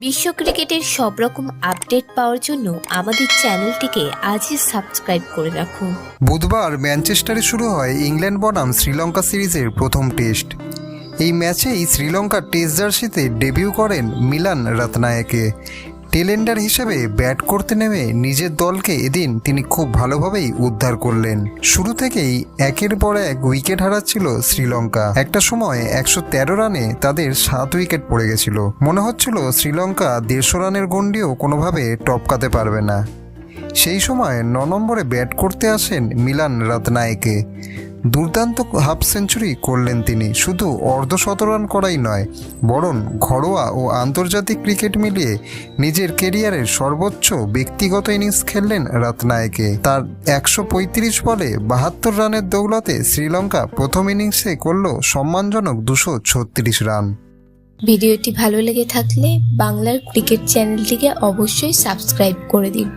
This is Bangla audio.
বিশ্ব ক্রিকেটের সব রকম আপডেট পাওয়ার জন্য আমাদের চ্যানেলটিকে আজই সাবস্ক্রাইব করে রাখুন। বুধবার ম্যানচেস্টারে শুরু হয় ইংল্যান্ড বনাম শ্রীলঙ্কা সিরিজের প্রথম টেস্ট। এই ম্যাচেই শ্রীলঙ্কার টেস্ট জার্সিতে ডেবিউ করেন মিলান রাতনায়েকে। টেলেন্ডার হিসেবে ব্যাট করতে নেমে নিজের দলকে এদিন তিনি খুব ভালোভাবেই উদ্ধার করলেন। শুরু থেকেই একের পর এক উইকেট হারাচ্ছিল শ্রীলঙ্কা। একটা সময় 113 রানে তাদের 7 উইকেট পড়ে গেছিল। মনে হচ্ছিল শ্রীলঙ্কা 150 রানের গন্ডিও কোনোভাবে টপকাতে পারবে না। সেই সময় 9 নম্বরে ব্যাট করতে আসেন মিলান রাতনায়েকে। দুর্দান্ত হাফ সেঞ্চুরি করলেন তিনি। শুধু অর্ধশত রান করাই নয়, বরং ঘরোয়া ও আন্তর্জাতিক ক্রিকেট মিলিয়ে নিজের কেরিয়ারের সর্বোচ্চ ব্যক্তিগত ইনিংস খেললেন রাতনায়েকে। তার 135 বলে 72 রানের দৌলতে শ্রীলঙ্কা প্রথম ইনিংসে করল সম্মানজনক 236 রান। ভিডিওটি ভালো লেগে থাকলে বাংলার ক্রিকেট চ্যানেলটিকে অবশ্যই সাবস্ক্রাইব করে দিন।